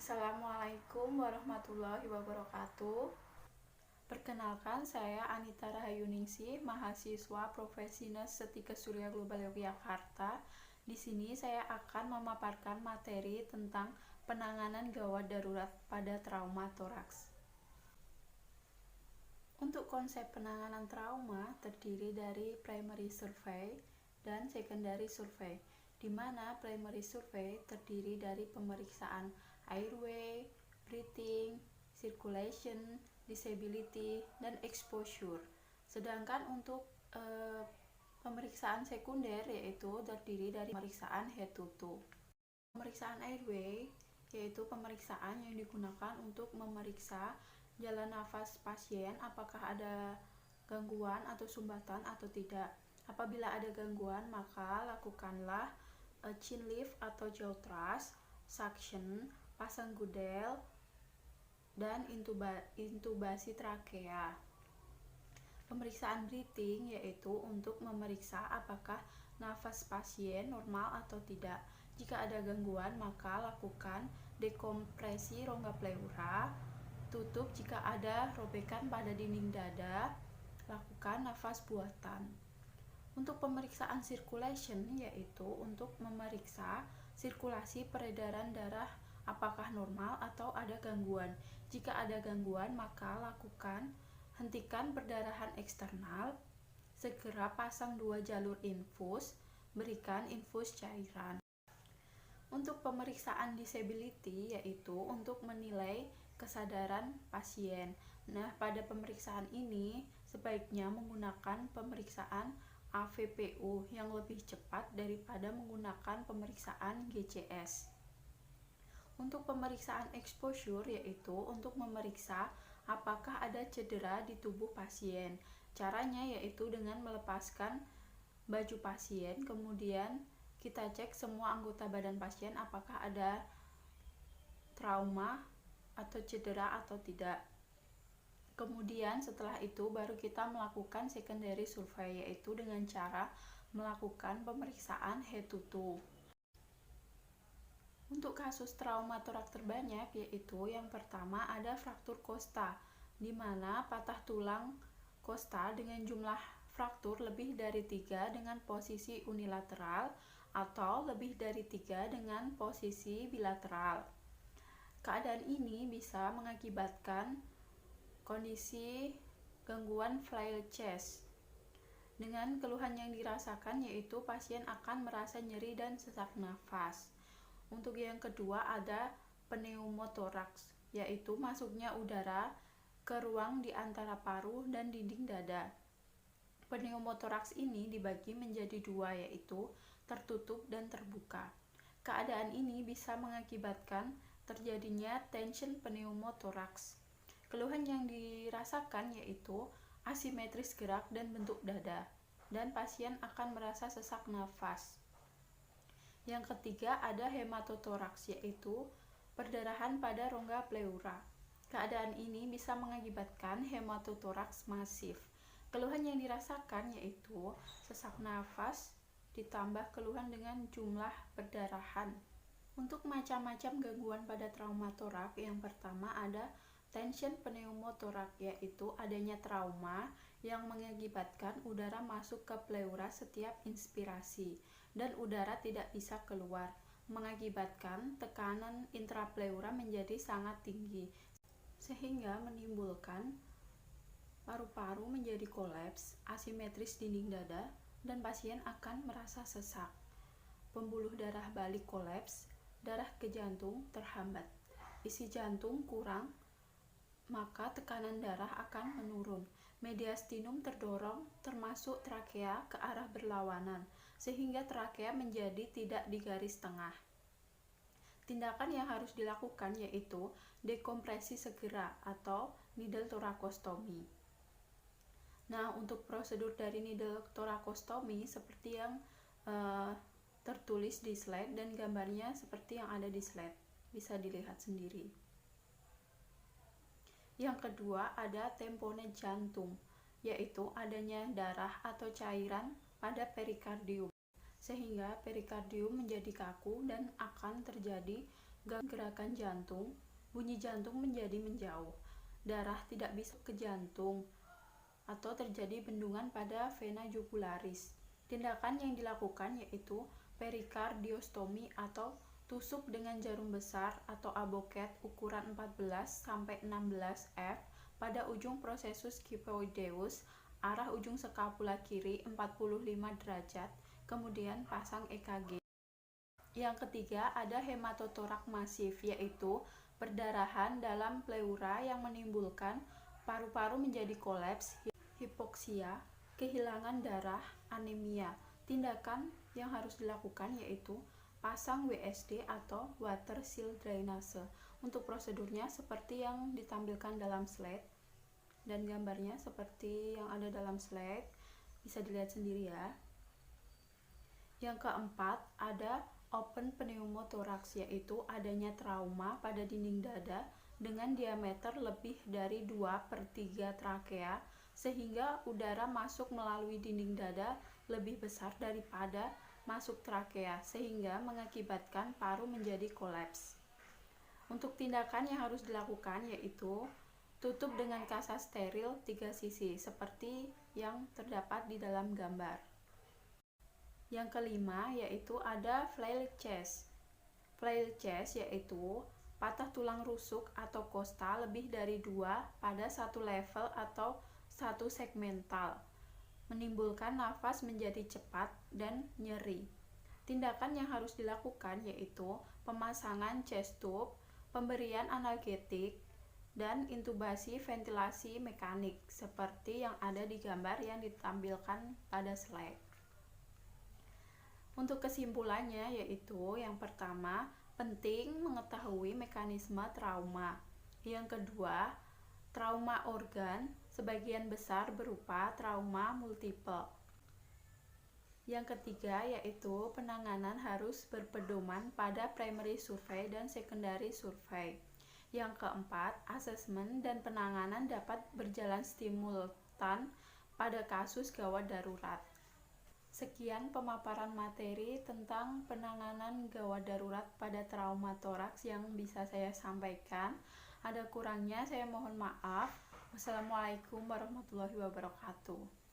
Assalamualaikum warahmatullahi wabarakatuh. Perkenalkan, saya Anita Rahayuningsih, mahasiswa Profesi Nurse Setika Surya Global Yogyakarta. Di sini saya akan memaparkan materi tentang penanganan gawat darurat pada trauma toraks. Untuk konsep penanganan trauma terdiri dari primary survey dan secondary survey, di mana primary survey terdiri dari pemeriksaan airway, breathing, circulation, disability, dan exposure. Sedangkan untuk pemeriksaan sekunder yaitu terdiri dari pemeriksaan head to toe. Pemeriksaan airway yaitu pemeriksaan yang digunakan untuk memeriksa jalan nafas pasien apakah ada gangguan atau sumbatan atau tidak. Apabila ada gangguan, maka lakukanlah chin lift atau jaw thrust, suction, pasang gudel, dan intubasi trakea. Pemeriksaan breathing yaitu untuk memeriksa apakah nafas pasien normal atau tidak. Jika ada gangguan, maka lakukan dekompresi rongga pleura, tutup jika ada robekan pada dinding dada, lakukan nafas buatan. Untuk pemeriksaan circulation yaitu untuk memeriksa sirkulasi peredaran darah apakah normal atau ada gangguan. Jika ada gangguan, maka hentikan perdarahan eksternal, segera pasang 2 jalur infus, berikan infus cairan. Untuk pemeriksaan disability yaitu untuk menilai kesadaran pasien. Nah, pada pemeriksaan ini sebaiknya menggunakan pemeriksaan AVPU yang lebih cepat daripada menggunakan pemeriksaan GCS. Untuk pemeriksaan exposure yaitu untuk memeriksa apakah ada cedera di tubuh pasien. Caranya yaitu dengan melepaskan baju pasien, kemudian kita cek semua anggota badan pasien apakah ada trauma atau cedera atau tidak. Kemudian setelah itu baru kita melakukan secondary survey yaitu dengan cara melakukan pemeriksaan head to toe. Untuk kasus trauma toraks terbanyak yaitu yang pertama ada fraktur kosta, di mana patah tulang kosta dengan jumlah fraktur lebih dari 3 dengan posisi unilateral atau lebih dari 3 dengan posisi bilateral. Keadaan ini bisa mengakibatkan kondisi gangguan flail chest. Dengan keluhan yang dirasakan yaitu pasien akan merasa nyeri dan sesak nafas. Untuk yang kedua ada pneumotoraks, yaitu masuknya udara ke ruang di antara paru dan dinding dada. Pneumotoraks ini dibagi menjadi 2 yaitu tertutup dan terbuka. Keadaan ini bisa mengakibatkan terjadinya tension pneumotoraks. Keluhan yang dirasakan yaitu asimetris gerak dan bentuk dada, dan pasien akan merasa sesak nafas. Yang ketiga ada hematotoraks yaitu perdarahan pada rongga pleura. Keadaan ini bisa mengakibatkan hematotoraks masif. Keluhan yang dirasakan yaitu sesak nafas ditambah keluhan dengan jumlah perdarahan. Untuk macam-macam gangguan pada trauma toraks, yang pertama ada tension pneumotoraks yaitu adanya trauma yang mengakibatkan udara masuk ke pleura setiap inspirasi dan udara tidak bisa keluar, mengakibatkan tekanan intrapleura menjadi sangat tinggi sehingga menimbulkan paru-paru menjadi kolaps, asimetris dinding dada, dan pasien akan merasa sesak. Pembuluh darah balik kolaps, darah ke jantung terhambat, isi jantung kurang, maka tekanan darah akan menurun. Mediastinum terdorong termasuk trakea ke arah berlawanan, sehingga trakea menjadi tidak di garis tengah. Tindakan yang harus dilakukan yaitu dekompresi segera atau needle thoracostomy. Nah, untuk prosedur dari needle thoracostomy seperti yang tertulis di slide dan gambarnya seperti yang ada di slide, bisa dilihat sendiri. Yang kedua ada tamponade jantung, yaitu adanya darah atau cairan pada perikardium, sehingga perikardium menjadi kaku dan akan terjadi gerakan jantung, bunyi jantung menjadi menjauh, darah tidak bisa ke jantung, atau terjadi bendungan pada vena jugularis. Tindakan yang dilakukan yaitu perikardiostomi atau tusuk dengan jarum besar atau aboket ukuran 14-16 F pada ujung processus kyphoideus, arah ujung skapula kiri 45 derajat, kemudian pasang EKG. Yang ketiga ada hematotorak masif, yaitu perdarahan dalam pleura yang menimbulkan paru-paru menjadi kolaps, hipoksia, kehilangan darah, anemia. Tindakan yang harus dilakukan yaitu pasang WSD atau water seal drainase. Untuk prosedurnya seperti yang ditampilkan dalam slide dan gambarnya seperti yang ada dalam slide, bisa dilihat sendiri ya. Yang keempat ada open pneumothoraks, yaitu adanya trauma pada dinding dada dengan diameter lebih dari 2/3 trakea, sehingga udara masuk melalui dinding dada lebih besar daripada masuk trakea, sehingga mengakibatkan paru menjadi kolaps. Untuk tindakan yang harus dilakukan yaitu tutup dengan kasa steril 3 sisi, seperti yang terdapat di dalam gambar. Yang kelima yaitu ada flail chest. Flail chest yaitu patah tulang rusuk atau kosta lebih dari 2 pada satu level atau satu segmental, menimbulkan nafas menjadi cepat dan nyeri. Tindakan yang harus dilakukan yaitu pemasangan chest tube, pemberian analgetik, dan intubasi ventilasi mekanik seperti yang ada di gambar yang ditampilkan pada slide. Untuk kesimpulannya yaitu yang pertama, penting mengetahui mekanisme trauma. Yang kedua, trauma organ sebagian besar berupa trauma multiple. Yang ketiga yaitu penanganan harus berpedoman pada primary survey dan secondary survey. Yang keempat, asesmen dan penanganan dapat berjalan simultan pada kasus gawat darurat. Sekian pemaparan materi tentang penanganan gawat darurat pada trauma toraks yang bisa saya sampaikan. Ada kurangnya saya mohon maaf. Wassalamualaikum warahmatullahi wabarakatuh.